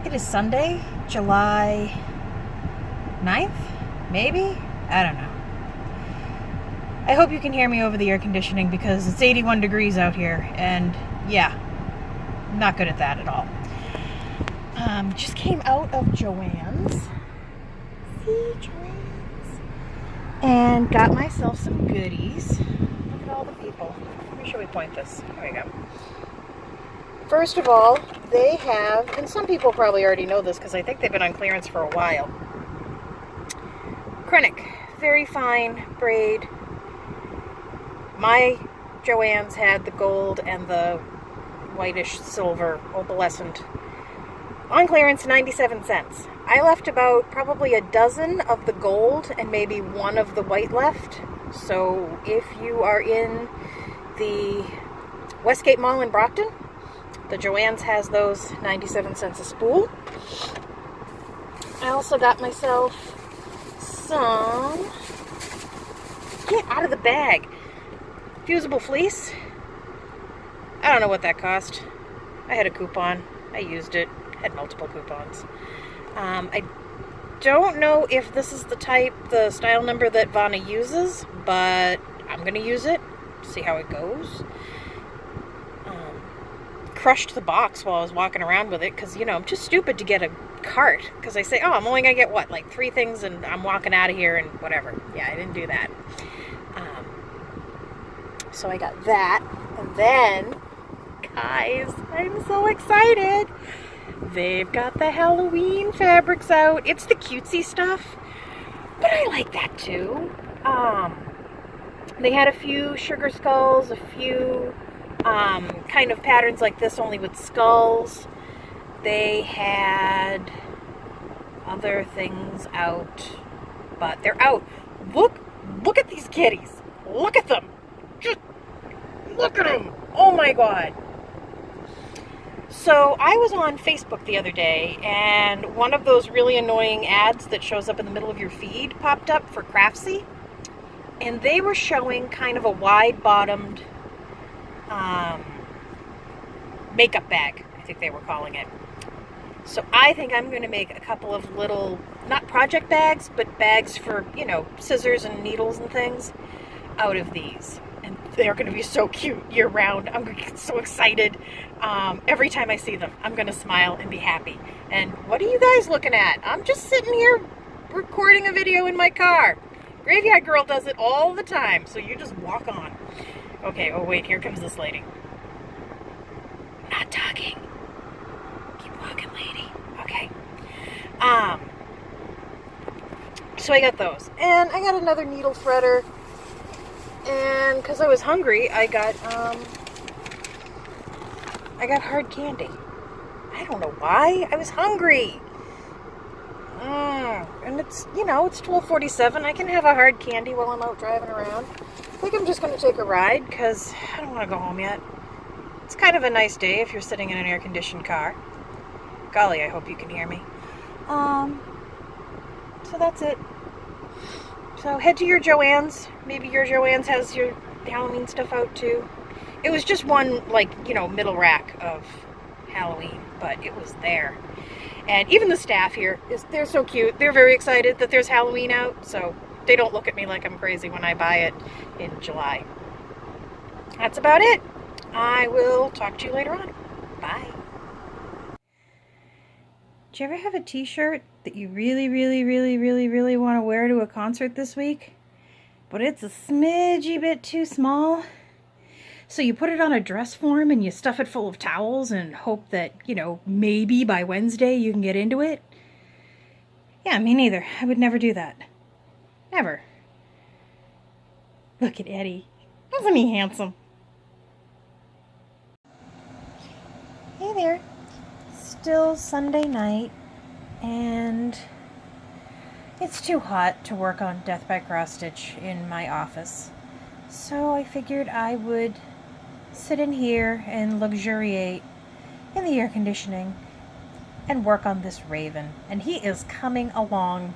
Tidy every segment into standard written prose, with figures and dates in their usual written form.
It is Sunday, July 9th, maybe? I don't know. I hope you can hear me over the air conditioning because it's 81 degrees out here, and yeah, not good at that at all. Just came out of Joann's. See, Joann's. And got myself some goodies. Look at all the people. Where should we point this? There we go. First of all, they have, and some people probably already know this because I think they've been on clearance for a while. Krennic, very fine braid. My Joann's had the gold and the whitish silver opalescent on clearance, 97 cents. I left about probably a dozen of the gold and maybe one of the white left. So if you are in the Westgate Mall in Brockton, the Joann's has those, 97 cents a spool. I also got myself some, get out of the bag, fusible fleece. I don't know what that cost. I had a coupon. I used it. Had multiple coupons. I don't know if this is the style number that Vanna uses, but I'm going to use it. See how it goes. Crushed the box while I was walking around with it because, you know, I'm too stupid to get a cart because I say, oh, I'm only going to get what, like 3 things and I'm walking out of here and whatever. Yeah, I didn't do that. So I got that. And then, guys, I'm so excited. They've got the Halloween fabrics out. It's the cutesy stuff, but I like that too. They had a few sugar skulls, a few kind of patterns like this, only with skulls. They had other things out, but they're out. Look at these kitties. Look at them. Just look at them. Oh my God. So I was on Facebook the other day, and one of those really annoying ads that shows up in the middle of your feed popped up for Craftsy, and they were showing kind of a wide-bottomed makeup bag, I think they were calling it. So I think I'm going to make a couple of little, not project bags, but bags for, you know, scissors and needles and things out of these. And they're going to be so cute year-round. I'm going to get so excited. Every time I see them, I'm going to smile and be happy. And what are you guys looking at? I'm just sitting here recording a video in my car. Graveyard Girl does it all the time, so you just walk on. Okay, oh wait, here comes this lady. Not talking. Keep walking, lady. Okay. So I got those. And I got another needle threader. And because I was hungry, I got hard candy. I don't know why. I was hungry. And it's, you know, it's 12:47. I can have a hard candy while I'm out driving around. I think I'm just going to take a ride because I don't want to go home yet. It's kind of a nice day if you're sitting in an air-conditioned car. Golly, I hope you can hear me. So that's it. So head to your Joann's. Maybe your Joann's has your Halloween stuff out too. It was just one, like, you know, middle rack of Halloween, but it was there. And even the staff here, they're so cute. They're very excited that there's Halloween out, so they don't look at me like I'm crazy when I buy it in July. That's about it. I will talk to you later on. Bye. Do you ever have a t-shirt that you really want to wear to a concert this week, but it's a smidgy bit too small? So you put it on a dress form and you stuff it full of towels and hope that, you know, maybe by Wednesday you can get into it? Yeah, me neither. I would never do that. Never. Look at Eddie. Isn't he handsome? Hey there. Still Sunday night, and it's too hot to work on Death by Cross Stitch in my office. So I figured I would sit in here and luxuriate in the air conditioning and work on this raven. And he is coming along.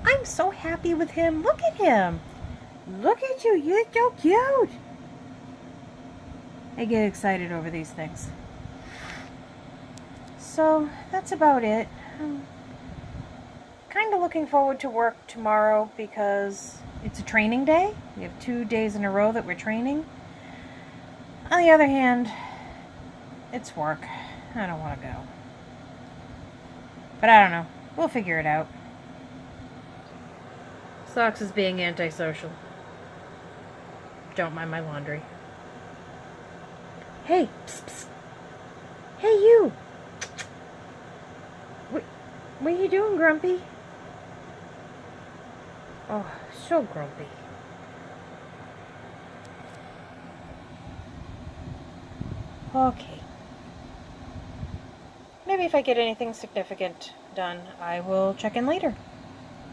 I'm so happy with him. Look at him. Look at you. You're so cute. I get excited over these things. So that's about it. I'm kind of looking forward to work tomorrow because it's a training day. We have 2 days in a row that we're training. On the other hand, it's work. I don't want to go. But I don't know. We'll figure it out. Socks is being antisocial. Don't mind my laundry. Hey, psst, psst. Hey, you. What are you doing, Grumpy? Oh, so grumpy. Okay. Maybe if I get anything significant done, I will check in later.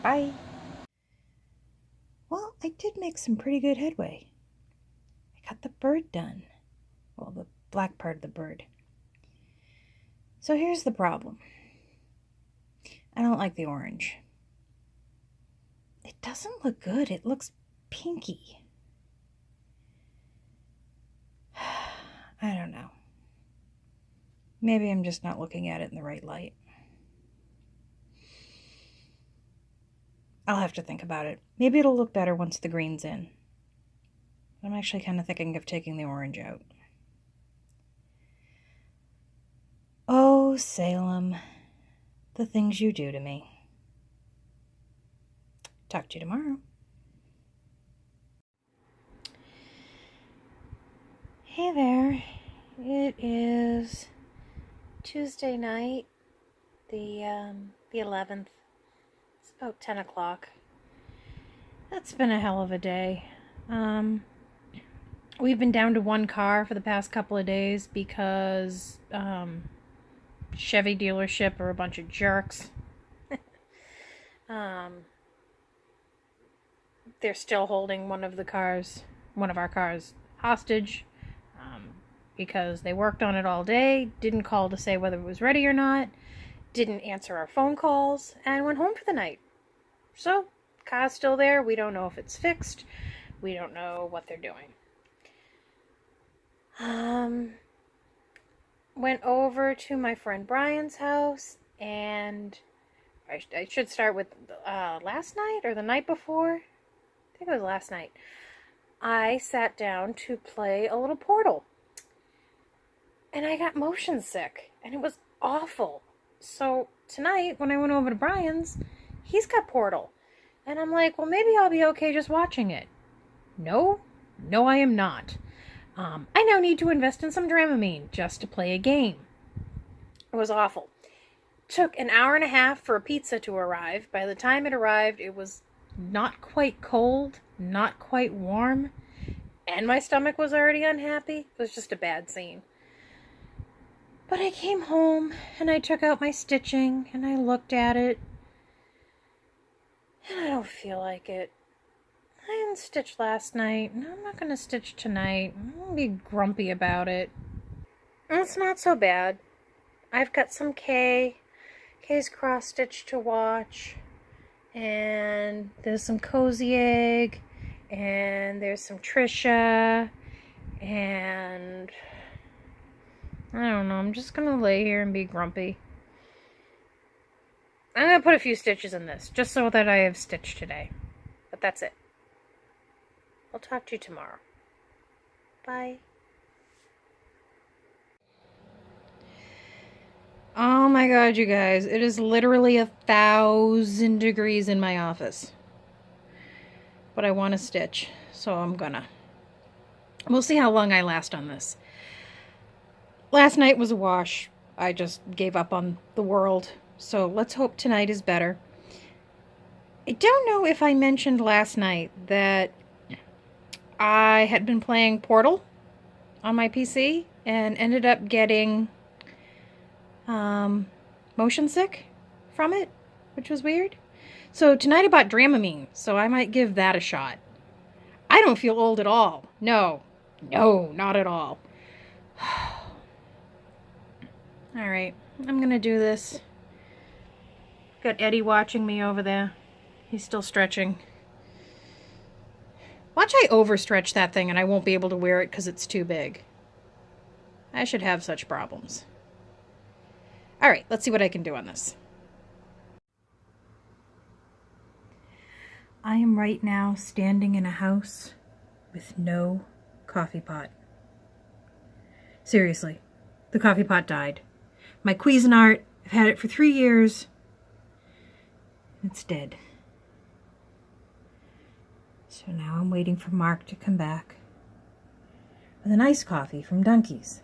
Bye. Well, I did make some pretty good headway. I got the bird done. Well, the black part of the bird. So here's the problem. I don't like the orange. It doesn't look good. It looks pinky. I don't know. Maybe I'm just not looking at it in the right light. I'll have to think about it. Maybe it'll look better once the green's in. I'm actually kind of thinking of taking the orange out. Oh, Salem, the things you do to me. Talk to you tomorrow. Hey there. It is Tuesday night, the 11th. It's about 10 o'clock. That's been a hell of a day. We've been down to one car for the past couple of days because Chevy dealership are a bunch of jerks. They're still holding one of our cars hostage because they worked on it all day, didn't call to say whether it was ready or not, didn't answer our phone calls, and went home for the night. So, car's still there. We don't know if it's fixed. We don't know what they're doing. Went over to my friend Brian's house, and I should start with last night or the night before. I think it was last night. I sat down to play a little Portal. And I got motion sick. And it was awful. So tonight, when I went over to Brian's, he's got Portal. And I'm like, well, maybe I'll be okay just watching it. No, I am not. I now need to invest in some Dramamine just to play a game. It was awful. Took an hour and a half for a pizza to arrive. By the time it arrived, it was not quite cold, not quite warm, and my stomach was already unhappy. It was just a bad scene. But I came home, and I took out my stitching, and I looked at it, and I don't feel like it. I didn't stitch last night, and I'm not going to stitch tonight. I'm going to be grumpy about it. And it's not so bad. I've got some K's cross-stitch to watch, and there's some Cozy Egg, and there's some Trisha, and I don't know, I'm just going to lay here and be grumpy. I'm going to put a few stitches in this, just so that I have stitched today. But that's it. I'll talk to you tomorrow. Bye. Oh my god, you guys. It is literally 1,000 degrees in my office. But I want to stitch, so I'm gonna. We'll see how long I last on this. Last night was a wash. I just gave up on the world. So let's hope tonight is better. I don't know if I mentioned last night that I had been playing Portal on my PC and ended up getting motion sick from it, which was weird. So tonight I bought Dramamine, so I might give that a shot. I don't feel old at all. No, not at all. Alright, I'm gonna do this. Got Eddie watching me over there. He's still stretching. Watch I overstretch that thing and I won't be able to wear it because it's too big. I should have such problems. All right, let's see what I can do on this. I am right now standing in a house with no coffee pot. Seriously, the coffee pot died. My Cuisinart, I've had it for 3 years. It's dead. So now I'm waiting for Mark to come back with an iced coffee from Dunkies.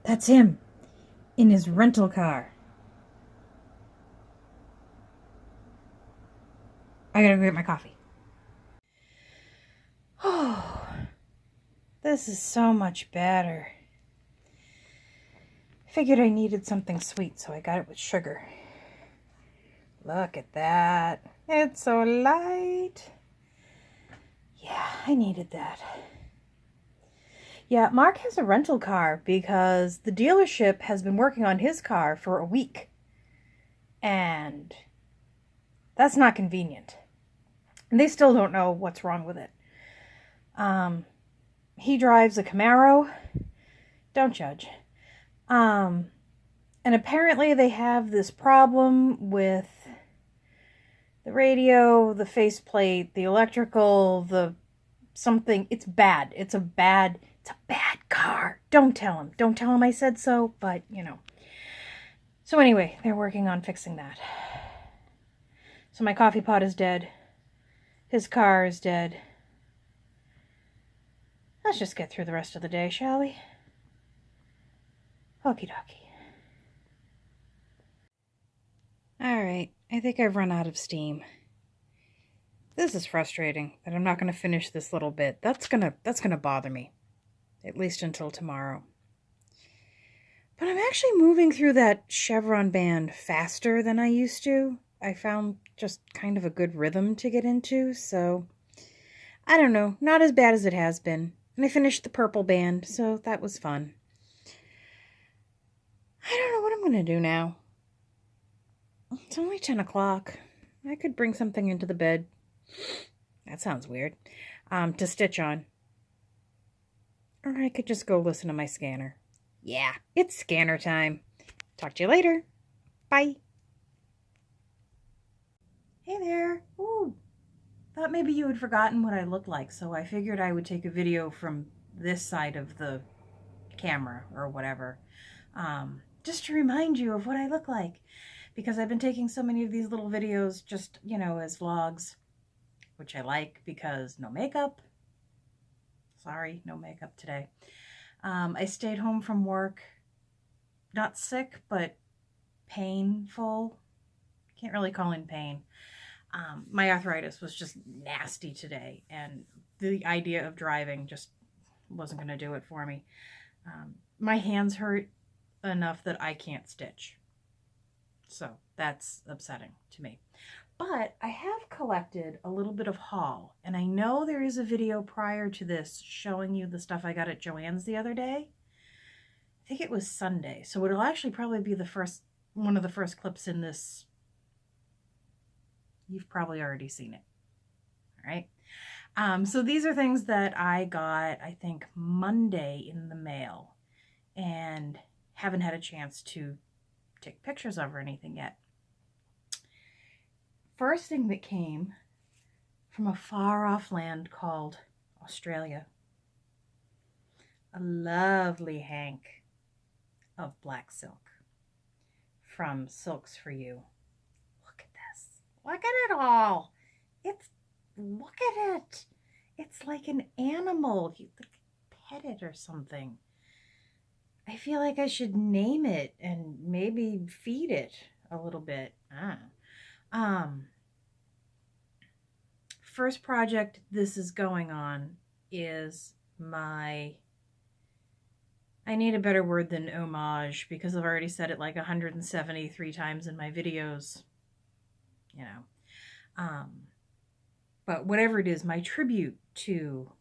That's him in his rental car. I gotta go get my coffee. Oh, this is so much better. Figured I needed something sweet, so I got it with sugar. Look at that. It's so light. Yeah, I needed that. Yeah, Mark has a rental car because the dealership has been working on his car for a week. And that's not convenient. And they still don't know what's wrong with it. He drives a Camaro. Don't judge. And apparently they have this problem with the radio, the faceplate, the electrical, the something. It's bad. It's a bad car. Don't tell him. Don't tell him I said so, but you know. So anyway, they're working on fixing that. So my coffee pot is dead. His car is dead. Let's just get through the rest of the day, shall we? Okie dokie. Alright, I think I've run out of steam. This is frustrating that I'm not going to finish this little bit. That's gonna bother me. At least until tomorrow. But I'm actually moving through that chevron band faster than I used to. I found just kind of a good rhythm to get into, so I don't know, not as bad as it has been. And I finished the purple band, so that was fun. I don't know what I'm going to do now. It's only 10 o'clock. I could bring something into the bed. That sounds weird. To stitch on. Or I could just go listen to my scanner. Yeah, it's scanner time. Talk to you later. Bye. Hey there. Ooh. Thought maybe you had forgotten what I looked like, so I figured I would take a video from this side of the camera or whatever. Just to remind you of what I look like. Because I've been taking so many of these little videos just, you know, as vlogs. Which I like because no makeup. Sorry, no makeup today. I stayed home from work. Not sick, but painful. Can't really call in pain. My arthritis was just nasty today. And the idea of driving just wasn't going to do it for me. My hands hurt enough that I can't stitch. So that's upsetting to me. But I have collected a little bit of haul, and I know there is a video prior to this showing you the stuff I got at Joann'S the other day. I think it was Sunday, so it'll actually probably be one of the first clips in this. You've probably already seen it. All right. So these are things that I got, I think, Monday in the mail, and haven't had a chance to take pictures of or anything yet. First thing that came from a far-off land called Australia. A lovely hank of black silk from Silks For You. Look at this. Look at it all. Look at it. It's like an animal. You could pet it or something. I feel like I should name it and maybe feed it a little bit. First project this is going on is I need a better word than homage because I've already said it like 173 times in my videos, you know. But whatever it is, my tribute to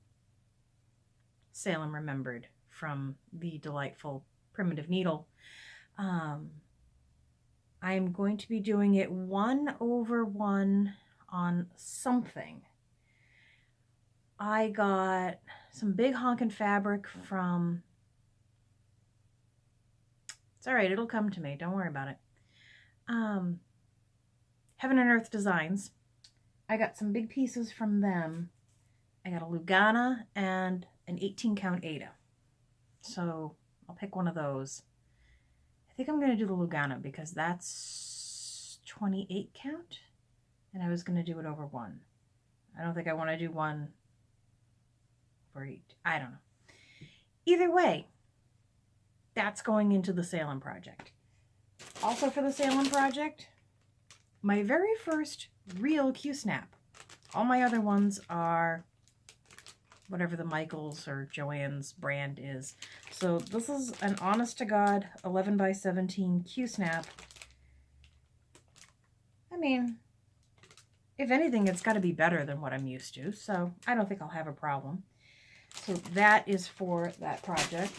Salem Remembered from the delightful Primitive Needle. I'm going to be doing it 1/1 on something. I got some big honkin' fabric from It's all right. It'll come to me. Don't worry about it. Heaven and Earth Designs. I got some big pieces from them. I got a Lugana and an 18 count Ada. So I'll pick one of those. I think I'm going to do the Lugana because that's 28 count. And I was going to do it over one. I don't think I want to do one for 8. I don't know. Either way, that's going into the Salem project. Also for the Salem project, my very first real Q-snap. All my other ones are whatever the Michaels or Joann's brand is. So this is an honest to God 11 by 17 Q-snap. I mean, if anything, it's got to be better than what I'm used to, so I don't think I'll have a problem. So that is for that project.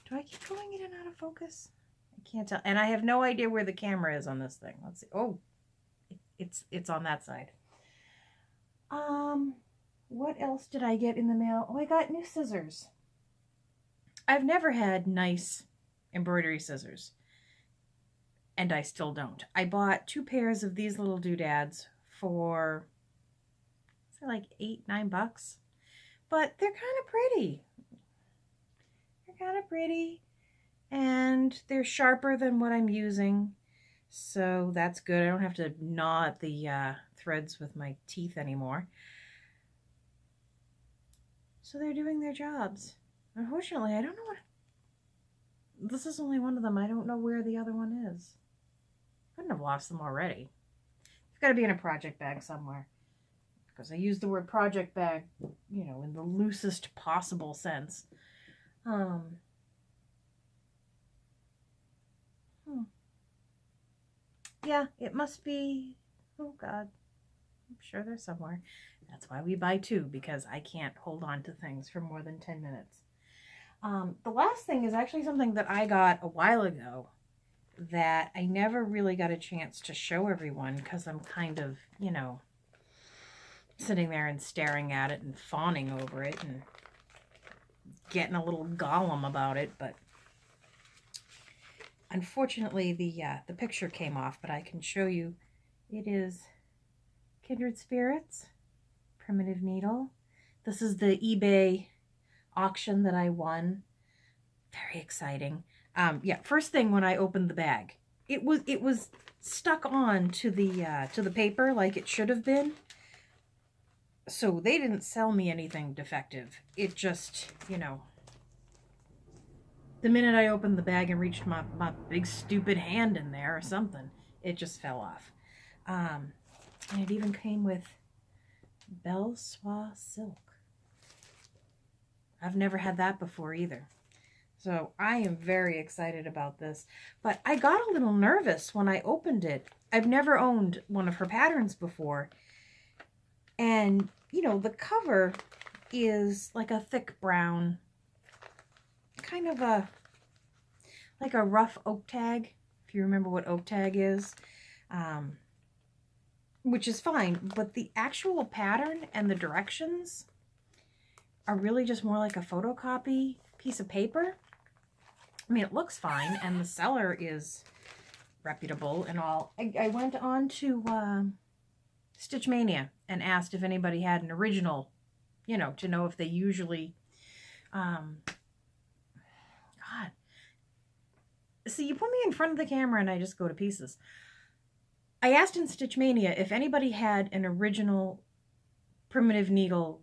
Do I keep going in and out of focus? I can't tell. And I have no idea where the camera is on this thing. Let's see. Oh, it's on that side. What else did I get in the mail? Oh, I got new scissors. I've never had nice embroidery scissors, and I still don't. I bought 2 pairs of these little doodads for like $8-9, but they're kind of pretty. They're kind of pretty, and they're sharper than what I'm using, so that's good. I don't have to gnaw at the threads with my teeth anymore. So they're doing their jobs. Unfortunately, I don't know what... This is only one of them. I don't know where the other one is. I couldn't have lost them already. It's got to be in a project bag somewhere. Because I use the word project bag, you know, in the loosest possible sense. Yeah, it must be... Oh, God. I'm sure they're somewhere. That's why we buy 2, because I can't hold on to things for more than 10 minutes. The last thing is actually something that I got a while ago that I never really got a chance to show everyone because I'm kind of, you know, sitting there and staring at it and fawning over it and getting a little Gollum about it, but unfortunately the picture came off, but I can show you. It is Kindred Spirits Primitive Needle. This is the eBay auction that I won. Very exciting. Yeah, first thing when I opened the bag, it was stuck on to the paper like it should have been. So they didn't sell me anything defective. It just, you know, the minute I opened the bag and reached my big stupid hand in there or something, it just fell off. And it even came with Bansure silk. I've never had that before either. So I am very excited about this. But I got a little nervous when I opened it. I've never owned one of her patterns before. And, you know, the cover is like a thick brown, kind of like a rough oak tag, if you remember what oak tag is. Which is fine, but the actual pattern and the directions are really just more like a photocopy piece of paper. I mean, it looks fine, and the seller is reputable and all. I went on to Stitch Mania and asked if anybody had an original, you know, to know if they usually, God. See, you put me in front of the camera and I just go to pieces. I asked in Stitch Mania if anybody had an original primitive needle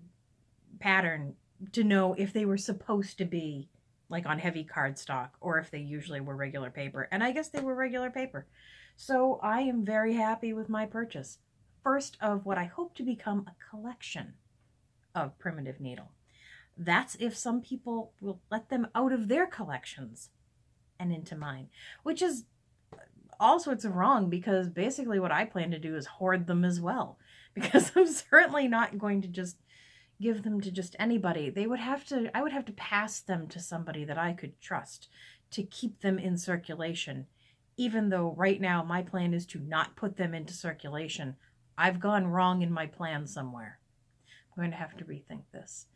pattern to know if they were supposed to be like on heavy cardstock or if they usually were regular paper. And I guess they were regular paper. So I am very happy with my purchase. First of what I hope to become a collection of primitive needle. That's if some people will let them out of their collections and into mine, which is all sorts of wrong, because basically what I plan to do is hoard them as well, because I'm certainly not going to just give them to just anybody. I would have to pass them to somebody that I could trust to keep them in circulation, even though right now my plan is to not put them into circulation. I've gone wrong in my plan somewhere. I'm going to have to rethink this.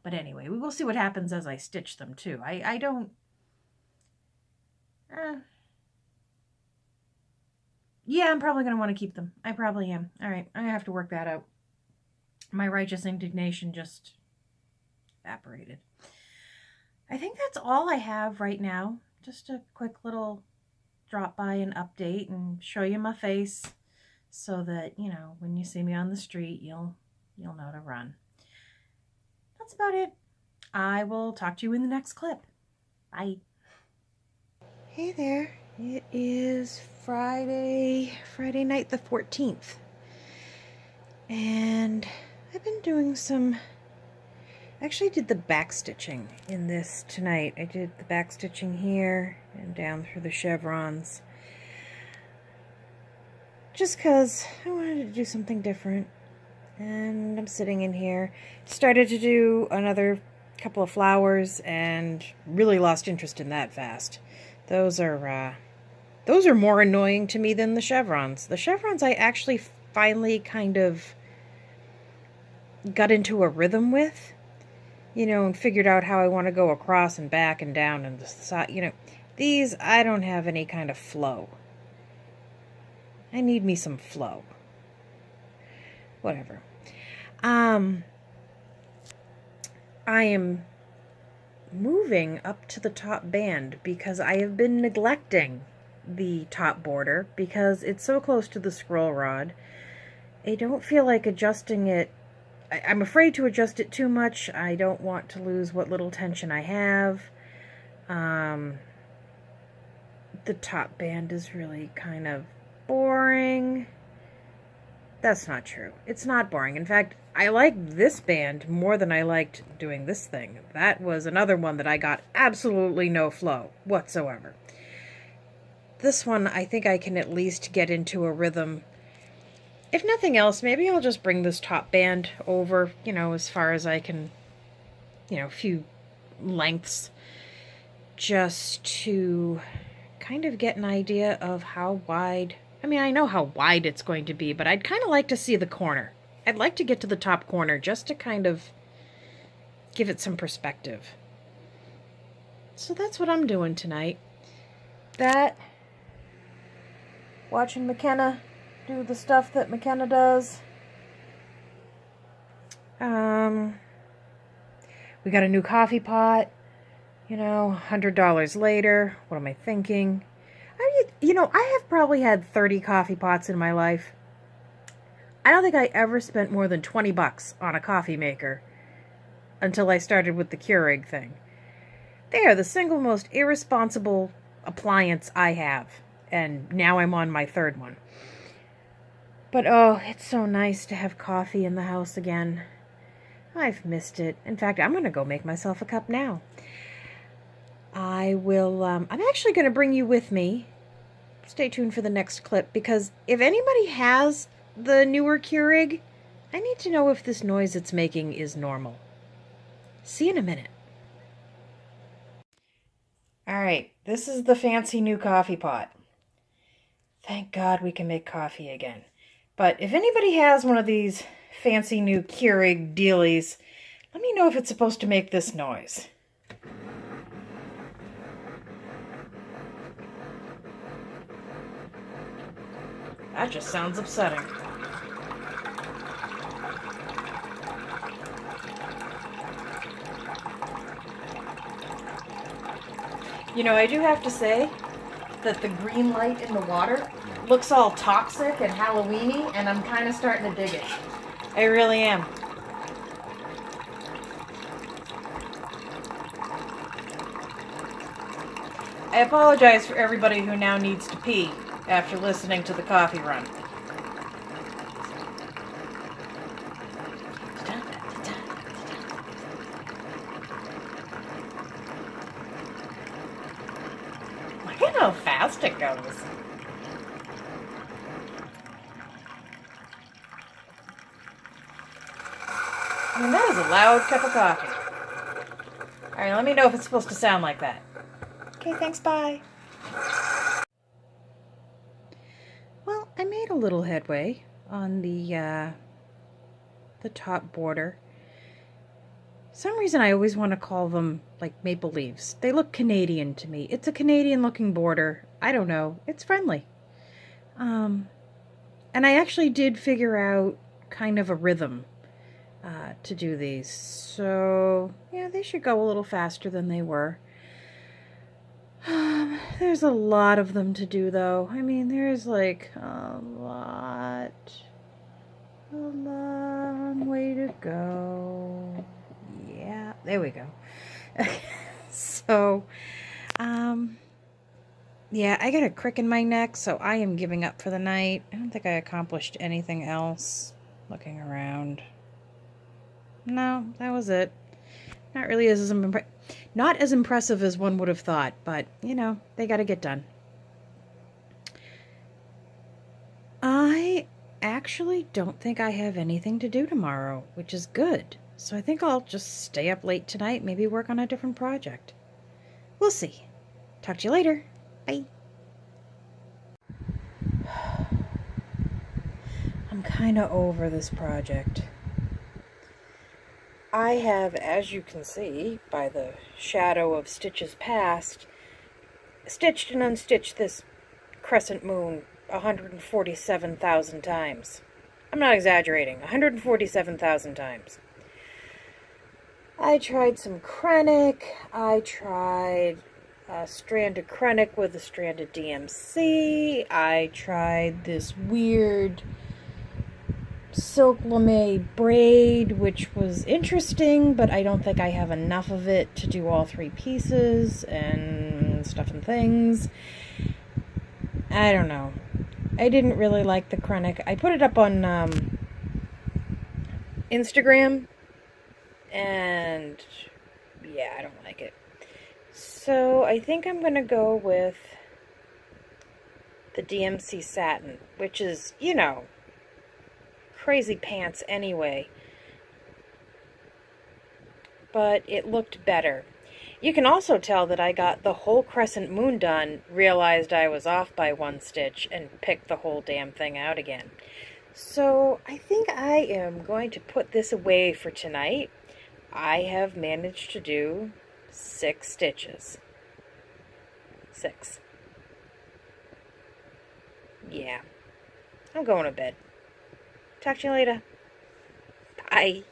But But anyway, we will see what happens as I stitch them too. I don't... yeah, I'm probably going to want to keep them. I probably am. All right, I'm going to have to work that out. My righteous indignation just evaporated. I think that's all I have right now. Just a quick little drop by and update and show you my face so that, you know, when you see me on the street, you'll know to run. That's about it. I will talk to you in the next clip. Bye. Hey there. It is Friday night the 14th. And I've been doing some... I actually did the back stitching in this tonight. I did the back stitching here and down through the chevrons. Just because I wanted to do something different. And I'm sitting in here. Started to do another couple of flowers and really lost interest in that fast. Those are more annoying to me than the chevrons. The chevrons I actually finally kind of got into a rhythm with. You know, and figured out how I want to go across and back and down and the side. You know, these, I don't have any kind of flow. I need me some flow. Whatever. I am moving up to the top band because I have been neglecting the top border because it's so close to the scroll rod. I don't feel like adjusting it. I'm afraid to adjust it too much. I don't want to lose what little tension I have. The top band is really kind of boring. That's not true. It's not boring. In fact, I like this band more than I liked doing this thing. That was another one that I got absolutely no flow whatsoever. This one, I think I can at least get into a rhythm. If nothing else, maybe I'll just bring this top band over, you know, as far as I can, you know, a few lengths, just to kind of get an idea of how wide. I mean, I know how wide it's going to be, but I'd kind of like to see the corner. I'd like to get to the top corner just to kind of give it some perspective. So that's what I'm doing tonight. Watching McKenna do the stuff that McKenna does. We got a new coffee pot, you know, $100 later. What am I thinking? I have probably had 30 coffee pots in my life. I don't think I ever spent more than 20 bucks on a coffee maker until I started with the Keurig thing. They are the single most irresponsible appliance I have, and now I'm on my third one. But oh, it's so nice to have coffee in the house again. I've missed it. In fact, I'm going to go make myself a cup now. I'm actually going to bring you with me. Stay tuned for the next clip, because if anybody has the newer Keurig, I need to know if this noise it's making is normal. See you in a minute. Alright, this is the fancy new coffee pot. Thank God we can make coffee again. But if anybody has one of these fancy new Keurig dealies, let me know if it's supposed to make this noise. That just sounds upsetting. You know, I do have to say that the green light in the water looks all toxic and Halloween-y, and I'm kind of starting to dig it. I really am. I apologize for everybody who now needs to pee after listening to the coffee run. Look at how fast it goes. I mean, that is a loud cup of coffee. Alright, let me know if it's supposed to sound like that. Okay, thanks, bye. Well, I made a little headway on the top border. some reason I always want to call them like maple leaves. They look Canadian to me. It's a Canadian looking border. I don't know. It's friendly. And I actually did figure out kind of a rhythm to do these. So yeah, they should go a little faster than they were. There's a lot of them to do though. I mean, there's like a long way to go. Yeah, there we go. So, yeah, I got a crick in my neck, so I am giving up for the night. I don't think I accomplished anything else. Looking around. No, that was it. Not really not as impressive as one would have thought, but, you know, they got to get done. I actually don't think I have anything to do tomorrow, which is good. So I think I'll just stay up late tonight, maybe work on a different project. We'll see. Talk to you later. Bye. I'm kind of over this project. I have, as you can see by the shadow of stitches past, stitched and unstitched this crescent moon 147,000 times. I'm not exaggerating, 147,000 times. I tried some Krennic, I tried a stranded Krennic with a stranded DMC, I tried this weird silk lame braid, which was interesting, but I don't think I have enough of it to do all 3 pieces and stuff and things. I don't know. I didn't really like the Krennic. I put it up on Instagram, and yeah, I don't like it. So I think I'm going to go with the DMC satin, which is, you know, crazy pants anyway. But it looked better. You can also tell that I got the whole crescent moon done, realized I was off by 1 stitch, and picked the whole damn thing out again. So I think I am going to put this away for tonight. I have managed to do 6 stitches. 6. Yeah. I'm going to bed. Talk to you later. Bye.